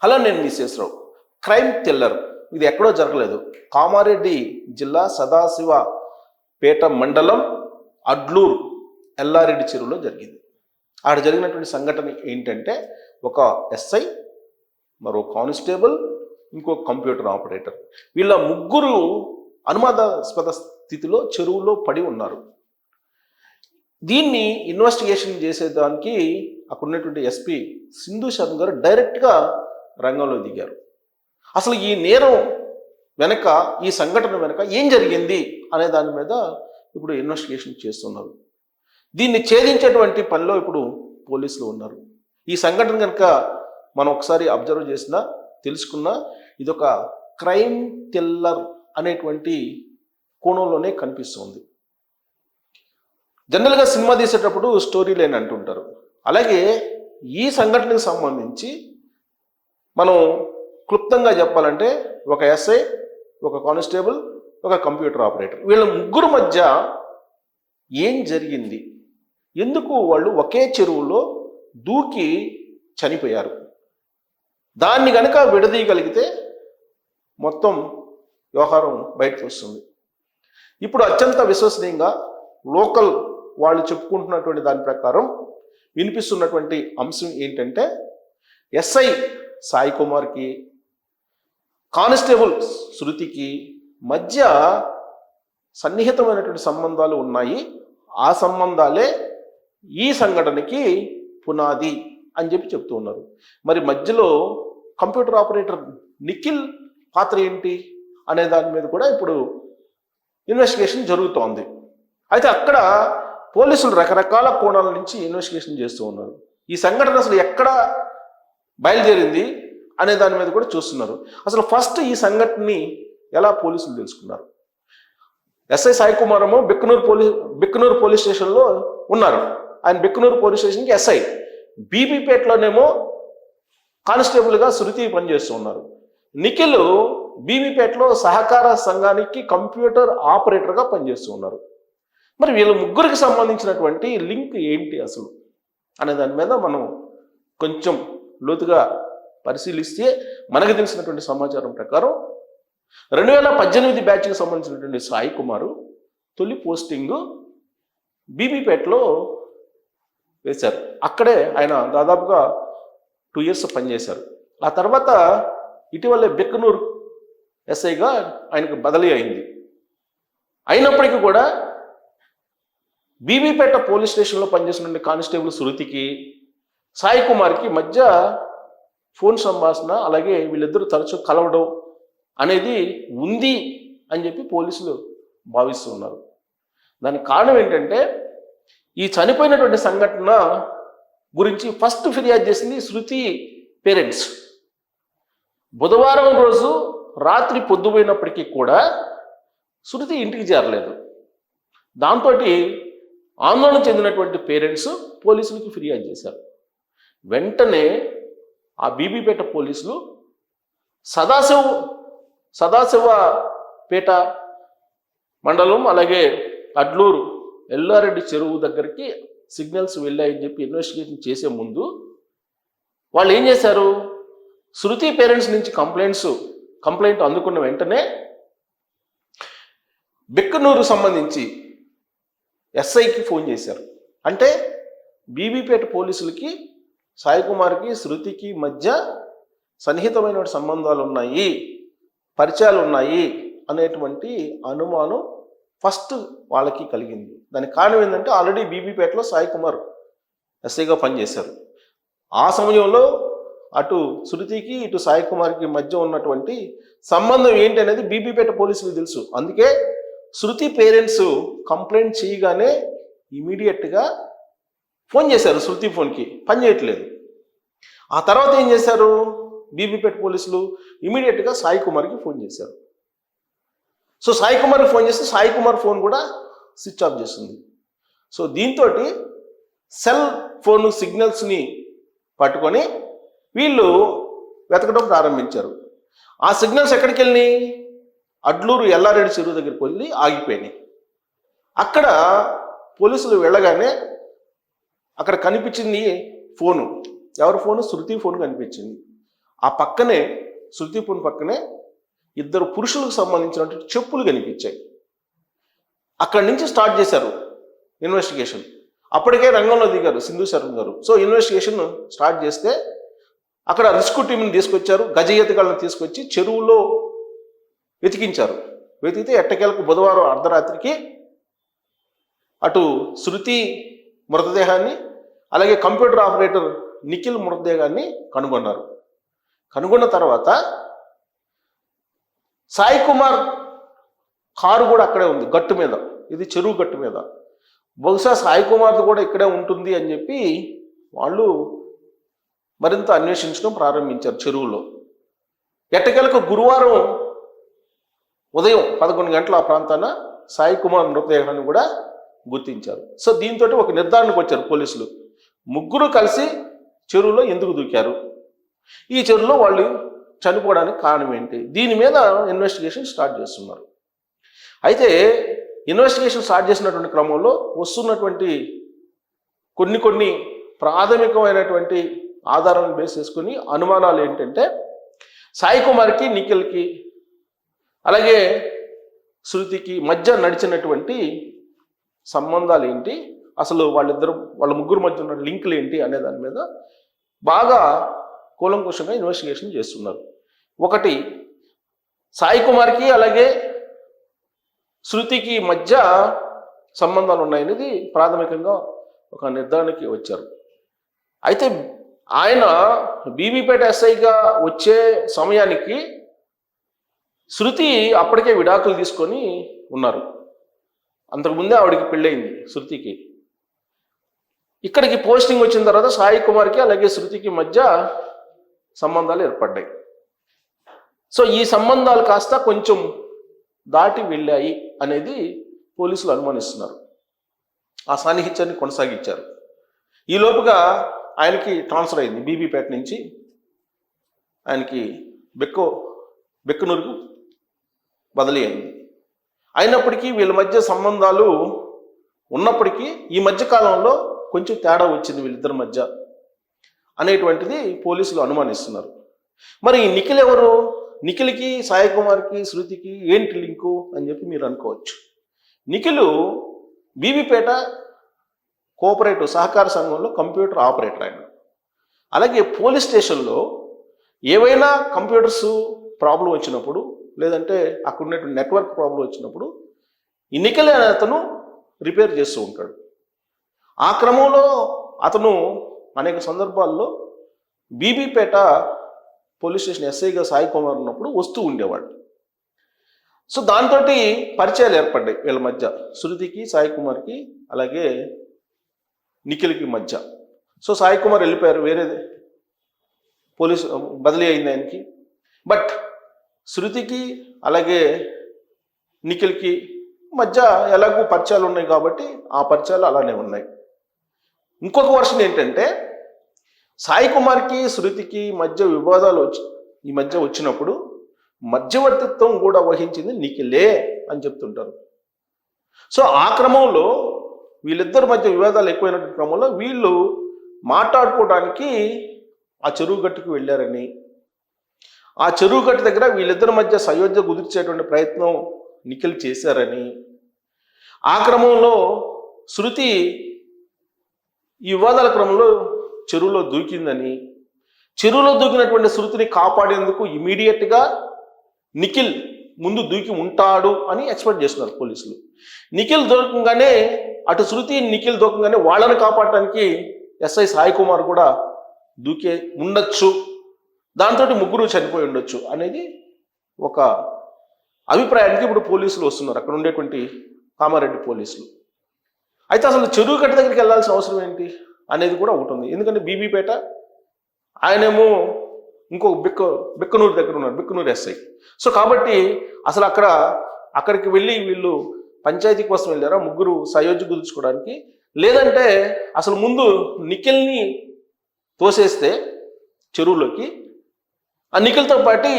Hello, నేను మీ Sesha Rao. Crime thriller ఇది ఎక్కడో జరగలేదు. కామారెడ్డి జిల్లా సదాశివపేట మండలం అడ్లూరు ఎల్లారెడ్డి చెరువులో జరిగింది. ఆడ జరిగినటువంటి సంఘటన ఏంటంటే, ఒక ఎస్ఐ, మరో కానిస్టేబుల్, ఇంకో కంప్యూటర్ ఆపరేటర్, వీళ్ళ ముగ్గురు అనుమానాస్పద స్థితిలో చెరువులో పడి ఉన్నారు. దీన్ని ఇన్వెస్టిగేషన్ చేసేదానికి అక్కడ ఉన్నటువంటి ఎస్పీ సింధు శర్మ గారు డైరెక్ట్గా రంగంలో దిగారు. అసలు ఈ నేరం వెనక, ఈ సంఘటన వెనక ఏం జరిగింది అనే దాని మీద ఇప్పుడు ఇన్వెస్టిగేషన్ చేస్తున్నారు. దీన్ని ఛేదించేటువంటి పనిలో ఇప్పుడు పోలీసులు ఉన్నారు. ఈ సంఘటన కనుక మనం ఒకసారి అబ్జర్వ్ చేసినా, తెలుసుకున్నా, ఇదొక క్రైమ్ థ్రిల్లర్ అనేటువంటి కోణంలోనే కనిపిస్తుంది. జనరల్గా సినిమా తీసేటప్పుడు స్టోరీ లైన్ అంటుంటారు. అలాగే ఈ సంఘటనకు సంబంధించి మనం క్లుప్తంగా చెప్పాలంటే, ఒక ఎస్ఐ, ఒక కానిస్టేబుల్, ఒక కంప్యూటర్ ఆపరేటర్, వీళ్ళ ముగ్గురు మధ్య ఏం జరిగింది, ఎందుకు వాళ్ళు ఒకే చెరువులో దూకి చనిపోయారు, దాన్ని కనుక విడదీయగలిగితే మొత్తం వ్యవహారం బయటకు వస్తుంది. ఇప్పుడు అత్యంత విశ్వసనీయంగా లోకల్ వాళ్ళు చెప్పుకుంటున్నటువంటి దాని ప్రకారం వినిపిస్తున్నటువంటి అంశం ఏంటంటే, ఎస్ఐ సాయి కుమార్కి, కానిస్టేబుల్ శృతికి మధ్య సన్నిహితమైనటువంటి సంబంధాలు ఉన్నాయి. ఆ సంబంధాలే ఈ సంఘటనకి పునాది అని చెప్పి చెప్తూ ఉన్నారు. మరి మధ్యలో కంప్యూటర్ ఆపరేటర్ నిఖిల్ పాత్ర ఏంటి అనే దాని మీద కూడా ఇప్పుడు ఇన్వెస్టిగేషన్ జరుగుతోంది. అయితే అక్కడ పోలీసులు రకరకాల కోణాల నుంచి ఇన్వెస్టిగేషన్ చేస్తూ ఉన్నారు. ఈ సంఘటన అసలు ఎక్కడ బయలుదేరింది అనే దాని మీద కూడా చూస్తున్నారు. అసలు ఫస్ట్ ఈ సంఘటనని ఎలా పోలీసులు తెలుసుకున్నారు? ఎస్ఐ సాయి కుమార్ ఏమో బిక్కనూరు పోలీస్ స్టేషన్లో ఉన్నారు. ఆయన బిక్కనూరు పోలీస్ స్టేషన్కి ఎస్ఐ. బీబీపేటలోనేమో కానిస్టేబుల్గా శృతి పనిచేస్తూ ఉన్నారు. నిఖిల్ బీబీపేటలో సహకార సంఘానికి కంప్యూటర్ ఆపరేటర్గా పనిచేస్తూ ఉన్నారు. మరి వీళ్ళ ముగ్గురికి సంబంధించినటువంటి లింక్ ఏంటి అసలు అనే దాని మీద మనం కొంచెం లోతుగా పరిశీలిస్తే మనకు తెలిసినటువంటి సమాచారం ప్రకారం 2018 బ్యాచ్కి సంబంధించినటువంటి సాయి కుమారు తొలి పోస్టింగ్ బీబీపేటలో వేశారు. అక్కడే ఆయన దాదాపుగా 2 years పనిచేశారు. ఆ తర్వాత ఇటీవలే బిక్కనూరు ఎస్ఐగా ఆయనకు బదిలీ అయింది. అయినప్పటికీ కూడా బీబీపేట పోలీస్ స్టేషన్లో పనిచేసిన కానిస్టేబుల్ శృతికి, సాయి కుమార్కి మధ్య ఫోన్ సంభాషణ, అలాగే వీళ్ళిద్దరూ తరచూ కలవడం అనేది ఉంది అని చెప్పి పోలీసులు భావిస్తూ ఉన్నారు. దానికి కారణం ఏంటంటే, ఈ చనిపోయినటువంటి సంఘటన గురించి ఫస్ట్ ఫిర్యాదు చేసింది శృతి పేరెంట్స్. బుధవారం రోజు రాత్రి పొద్దుపోయినప్పటికీ కూడా శృతి ఇంటికి చేరలేదు. దాంతో ఆందోళన చెందినటువంటి పేరెంట్స్ పోలీసులకు ఫిర్యాదు చేశారు. వెంటనే ఆ బీబీపేట పోలీసులు సదాశివపేట మండలం, అలాగే అడ్లూరు ఎల్లారెడ్డి చెరువు దగ్గరికి సిగ్నల్స్ వెళ్ళాయని చెప్పి ఇన్వెస్టిగేషన్ చేసే ముందు వాళ్ళు ఏం చేశారు, శృతి పేరెంట్స్ నుంచి కంప్లైంట్ అందుకున్న వెంటనే బిక్కనూరు సంబంధించి ఎస్ఐకి ఫోన్ చేశారు. అంటే బీబీపేట పోలీసులకి సాయి కుమార్కి, శృతికి మధ్య సన్నిహితమైన సంబంధాలు ఉన్నాయి, పరిచయాలు ఉన్నాయి అనేటువంటి అనుమానం ఫస్ట్ వాళ్ళకి కలిగింది. దానికి కారణం ఏంటంటే, ఆల్రెడీ బీబీపేటలో సాయి కుమార్ ఎస్ఐగా పనిచేశారు. ఆ సమయంలో అటు శృతికి, ఇటు సాయి కుమార్కి మధ్య ఉన్నటువంటి సంబంధం ఏంటి అనేది బీబీపేట పోలీసులకు తెలుసు. అందుకే శృతి పేరెంట్స్ కంప్లైంట్ చేయగానే ఇమీడియట్గా ఫోన్ చేశారు. శృతి ఫోన్కి పని చేయట్లేదు. ఆ తర్వాత ఏం చేశారు, బీబీపేట పోలీసులు ఇమీడియట్గా సాయి కుమార్కి ఫోన్ చేశారు. సో సాయి కుమార్కి ఫోన్ చేస్తే సాయి కుమార్ ఫోన్ కూడా స్విచ్ ఆఫ్ చేస్తుంది. సో దీంతో సెల్ ఫోన్ సిగ్నల్స్ని పట్టుకొని వీళ్ళు వెతకడం ప్రారంభించారు. ఆ సిగ్నల్స్ ఎక్కడికి వెళ్ళినాయి, అడ్లూరు ఎల్లారెడ్డి చెరువు దగ్గరికి వెళ్ళి ఆగిపోయినాయి. అక్కడ పోలీసులు వెళ్ళగానే అక్కడ కనిపించింది ఫోను. ఎవరి ఫోను? శృతి ఫోన్ కనిపించింది. ఆ పక్కనే శృతి పూన్ పక్కనే ఇద్దరు పురుషులకు సంబంధించినటువంటి చెప్పులు కనిపించాయి. అక్కడి నుంచి స్టార్ట్ చేశారు ఇన్వెస్టిగేషన్. అప్పటికే రంగంలో దిగారు సింధు శర్మ గారు. సో ఇన్వెస్టిగేషన్ స్టార్ట్ చేస్తే అక్కడ రెస్క్యూ టీంని తీసుకొచ్చారు, గజ ఈతగాళ్ళని తీసుకొచ్చి చెరువులో వెతికించారు. వెతికితే ఎట్టకేలకు బుధవారం అర్ధరాత్రికి అటు శృతి మృతదేహాన్ని అలాగే కంప్యూటర్ ఆపరేటర్ నిఖిల్ మృతదేహాన్ని కనుగొన్నారు. కనుగొన్న తర్వాత సాయి కుమార్ కారు కూడా అక్కడే ఉంది గట్టు మీద, ఇది చెరువు గట్టు మీద. బహుశా సాయి కుమార్ది కూడా ఇక్కడే ఉంటుంది అని చెప్పి వాళ్ళు మరింత అన్వేషించడం ప్రారంభించారు చెరువులో. ఎట్టకేలకు గురువారం ఉదయం 11 గంటల ఆ ప్రాంతాన సాయి కుమార్ మృతదేహాన్ని కూడా గుర్తించారు. సో దీంతో ఒక నిర్ధారణకు వచ్చారు పోలీసులు. ముగ్గురు కలిసి చెరువులో ఎందుకు దూకారు, ఈ చెరువులో వాళ్ళు చనిపోవడానికి కారణం ఏంటి, దీని మీద ఇన్వెస్టిగేషన్ స్టార్ట్ చేస్తున్నారు. అయితే ఇన్వెస్టిగేషన్ స్టార్ట్ చేసినటువంటి క్రమంలో వస్తున్నటువంటి కొన్ని ప్రాథమికమైనటువంటి ఆధారాలను బేస్ చేసుకుని అనుమానాలు ఏంటంటే సాయి కుమార్కి నిఖిల్కి అలాగే శృతికి మధ్య నడిచినటువంటి సంబంధాలు ఏంటి, అసలు వాళ్ళ ముగ్గురు మధ్య ఉన్న లింకులు ఏంటి అనే దాని మీద బాగా కూలంకుషంగా ఇన్వెస్టిగేషన్ చేస్తున్నారు. ఒకటి, సాయి కుమార్కి అలాగే శృతికి మధ్య సంబంధాలు ఉన్నాయనేది ప్రాథమికంగా ఒక నిర్ధారణకి వచ్చారు. అయితే ఆయన బీబీపేట ఎస్ఐగా వచ్చే సమయానికి శృతి అప్పటికే విడాకులు తీసుకొని ఉన్నారు. అంతకుముందే ఆవిడకి పెళ్ళయింది శృతికి. ఇక్కడికి పోస్టింగ్ వచ్చిన తర్వాత సాయి కుమార్కి అలాగే శృతికి మధ్య సంబంధాలు ఏర్పడ్డాయి. సో ఈ సంబంధాలు కాస్త కొంచెం దాటి వెళ్ళాయి అనేది పోలీసులు అనుమానిస్తున్నారు. ఆ సాన్నిహిత్యాన్ని కొనసాగించారు. ఈ లోపుగా ఆయనకి ట్రాన్స్ఫర్ అయింది. బీబీపేట నుంచి ఆయనకి బెక్కనూరుకు బదిలీ అయింది. అయినప్పటికీ వీళ్ళ మధ్య సంబంధాలు ఉన్నప్పటికీ ఈ మధ్య కాలంలో కొంచెం తేడా వచ్చింది వీళ్ళిద్దరి మధ్య అనేటువంటిది పోలీసులు అనుమానిస్తున్నారు. మరి నిఖిల్ ఎవరు, నిఖిల్కి సాయి కుమార్కి శృతికి ఏంటి లింకు అని చెప్పి మీరు అనుకోవచ్చు. నిఖిల్ బీబీపేట కోఆపరేటివ్ సహకార సంఘంలో కంప్యూటర్ ఆపరేటర్ ఆయన. అలాగే పోలీస్ స్టేషన్లో ఏవైనా కంప్యూటర్స్ ప్రాబ్లం వచ్చినప్పుడు లేదంటే అక్కడ ఉన్నటువంటి నెట్వర్క్ ప్రాబ్లం వచ్చినప్పుడు ఈ నిఖిల్ అనే అతను రిపేర్ చేస్తూ ఉంటాడు. ఆ క్రమంలో అతను అనేక సందర్భాల్లో బీబీపేట పోలీస్ స్టేషన్ ఎస్ఐగా సాయి కుమార్ ఉన్నప్పుడు వస్తూ ఉండేవాడు. సో దాంతో పరిచయాలు ఏర్పడ్డాయి వీళ్ళ మధ్య, శృతికి సాయి కుమార్కి అలాగే నిఖిల్కి మధ్య. సో సాయి కుమార్ వెళ్ళిపోయారు, వేరే పోలీసు బదిలీ అయింది ఆయనకి. బట్ శృతికి అలాగే నిఖిల్కి మధ్య ఎలాగూ పరిచయాలు ఉన్నాయి కాబట్టి ఆ పరిచయాలు అలానే ఉన్నాయి. ఇంకొక వర్షన్ ఏంటంటే సాయి కుమార్కి శృతికి మధ్య వివాదాలు ఈ మధ్య వచ్చినప్పుడు మధ్యవర్తిత్వం కూడా వహించింది నిఖిలే అని చెప్తుంటారు. సో ఆ క్రమంలో వీళ్ళిద్దరి మధ్య వివాదాలు ఎక్కువైనటువంటి క్రమంలో వీళ్ళు మాట్లాడుకోవడానికి ఆ చెరువు గట్టుకు వెళ్ళారని, ఆ చెరువు గట్టు దగ్గర వీళ్ళిద్దరి మధ్య సయోధ్య కుదిర్చేటువంటి ప్రయత్నం నిఖిల్ చేశారని, ఆ క్రమంలో శృతి ఈ వివాదాల క్రమంలో చెరువులో దూకిందని, చెరువులో దూకినటువంటి శృతిని కాపాడేందుకు ఇమీడియట్గా నిఖిల్ ముందు దూకి ఉంటాడు అని ఎక్స్పెక్ట్ చేస్తున్నారు పోలీసులు. నిఖిల్ దొరకంగానే అటు శృతి నిఖిల్ దొరకంగానే వాళ్ళని కాపాడటానికి ఎస్ఐ సాయి కుమార్ కూడా దూకే ఉండొచ్చు, దాంతో ముగ్గురు చనిపోయి ఉండొచ్చు అనేది ఒక అభిప్రాయానికి ఇప్పుడు పోలీసులు వస్తున్నారు, అక్కడ ఉండేటువంటి కామారెడ్డి పోలీసులు. అయితే అసలు చెరువు గట్టు దగ్గరికి వెళ్ళాల్సిన అవసరం ఏంటి అనేది కూడా ఒకటి ఉంది. ఎందుకంటే బీబీపేట, ఆయనేమో ఇంకో బెక్కనూరు దగ్గర ఉన్నారు, బెక్కనూరు ఎస్ఐ. సో కాబట్టి అసలు అక్కడికి వెళ్ళి వీళ్ళు పంచాయతీ కోసం వెళ్ళారా ముగ్గురు సయోధ్య కుదుర్చుకోవడానికి, లేదంటే అసలు ముందు నిఖిల్ని తోసేస్తే చెరువులోకి ఆ నిఖిల్తో పాటు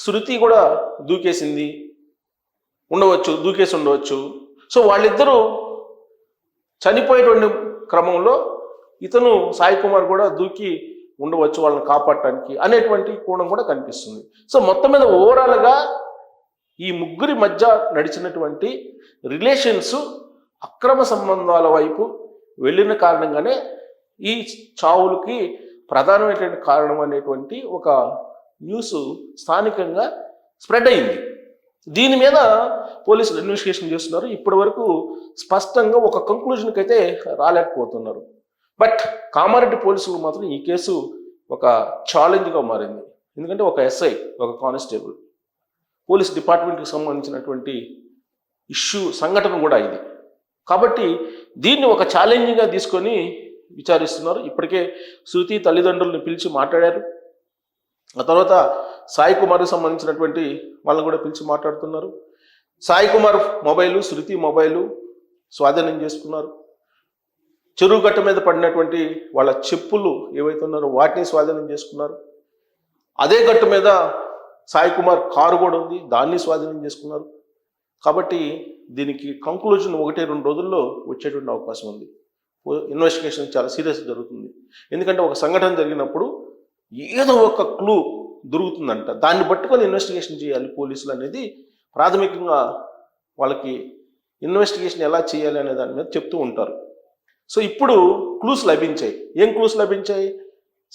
శృతి కూడా దూకేసి ఉండవచ్చు. సో వాళ్ళిద్దరూ చనిపోయేటువంటి క్రమంలో ఇతను సాయి కుమార్ కూడా దూకి ఉండవచ్చు వాళ్ళని కాపాడటానికి అనేటువంటి కోణం కూడా కనిపిస్తుంది. సో మొత్తం మీద ఓవరాల్గా ఈ ముగ్గురి మధ్య నడిచినటువంటి రిలేషన్స్ అక్రమ సంబంధాల వైపు వెళ్ళిన కారణంగానే ఈ చావులకి ప్రధానమైనటువంటి కారణం అనేటువంటి ఒక న్యూస్ స్థానికంగా స్ప్రెడ్ అయింది. దీని మీద పోలీసులు ఇన్వెస్టిగేషన్ చేస్తున్నారు. ఇప్పటి వరకు స్పష్టంగా ఒక కంక్లూజన్కి అయితే రాలేకపోతున్నారు. బట్ కామారెడ్డి పోలీసులు మాత్రం ఈ కేసు ఒక ఛాలెంజ్గా మారింది. ఎందుకంటే ఒక ఎస్ఐ, ఒక కానిస్టేబుల్, పోలీస్ డిపార్ట్మెంట్కి సంబంధించినటువంటి సంఘటన కూడా ఇది. కాబట్టి దీన్ని ఒక ఛాలెంజింగ్గా తీసుకొని విచారిస్తున్నారు. ఇప్పటికే శృతి తల్లిదండ్రులను పిలిచి మాట్లాడారు. ఆ తర్వాత సాయి కుమార్కి సంబంధించినటువంటి వాళ్ళని కూడా పిలిచి మాట్లాడుతున్నారు. సాయి కుమార్ మొబైలు, శృతి మొబైలు స్వాధీనం చేసుకున్నారు. చెరువు గట్ట మీద పడినటువంటి వాళ్ళ చెప్పులు ఏవైతే ఉన్నారో వాటిని స్వాధీనం చేసుకున్నారు. అదే గట్టు మీద సాయి కుమార్ కారు కూడా ఉంది, దాన్ని స్వాధీనం చేసుకున్నారు. కాబట్టి దీనికి కంక్లూజన్ 1-2 రోజుల్లో వచ్చేటువంటి అవకాశం ఉంది. ఇన్వెస్టిగేషన్ చాలా సీరియస్ జరుగుతుంది. ఎందుకంటే ఒక సంఘటన జరిగినప్పుడు ఏదో ఒక క్లూ దొరుకుతుందంట, దాన్ని పట్టుకొని ఇన్వెస్టిగేషన్ చేయాలి పోలీసులు అనేది ప్రాథమికంగా వాళ్ళకి ఇన్వెస్టిగేషన్ ఎలా చేయాలి అనే దాని మీద చెప్తూ ఉంటారు. సో ఇప్పుడు క్లూస్ లభించాయి. ఏం క్లూస్ లభించాయి?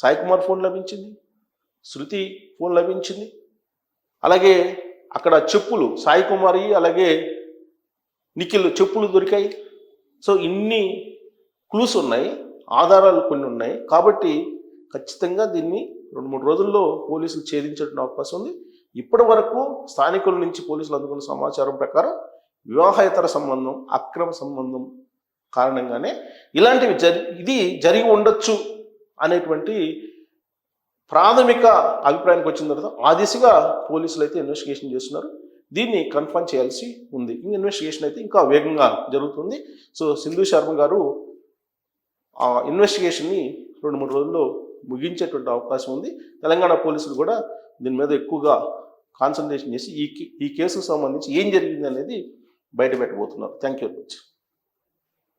సాయి కుమార్ ఫోన్ లభించింది, శృతి ఫోన్ లభించింది, అలాగే అక్కడ చెప్పులు సాయి కుమారి అలాగే నిఖిల్ చెప్పులు దొరికాయి. సో ఇన్ని క్లూస్ ఉన్నాయి, ఆధారాలు కొన్ని ఉన్నాయి. కాబట్టి ఖచ్చితంగా దీన్ని 2-3 రోజుల్లో పోలీసులు ఛేదించడం అవకాశం ఉంది. ఇప్పటి వరకు స్థానికుల నుంచి పోలీసులు అందుకున్న సమాచారం ప్రకారం వివాహేతర సంబంధం, అక్రమ సంబంధం కారణంగానే ఇలాంటివి ఇది జరిగి ఉండొచ్చు అనేటువంటి ప్రాథమిక అభిప్రాయానికి వచ్చిన తర్వాత ఆ దిశగా పోలీసులు అయితే ఇన్వెస్టిగేషన్ చేస్తున్నారు. దీన్ని కన్ఫర్మ్ చేయాల్సి ఉంది. ఇన్వెస్టిగేషన్ అయితే ఇంకా వేగంగా జరుగుతుంది. సో సింధు శర్మ గారు ఆ ఇన్వెస్టిగేషన్ని 2-3 రోజుల్లో ముగించేటువంటి అవకాశం ఉంది. తెలంగాణ పోలీసులు కూడా దీని మీద ఎక్కువగా కాన్సన్ట్రేషన్ చేసి ఈ కేసుకు సంబంధించి ఏం జరిగింది అనేది బయట పెట్టబోతున్నారు. Thank you very much.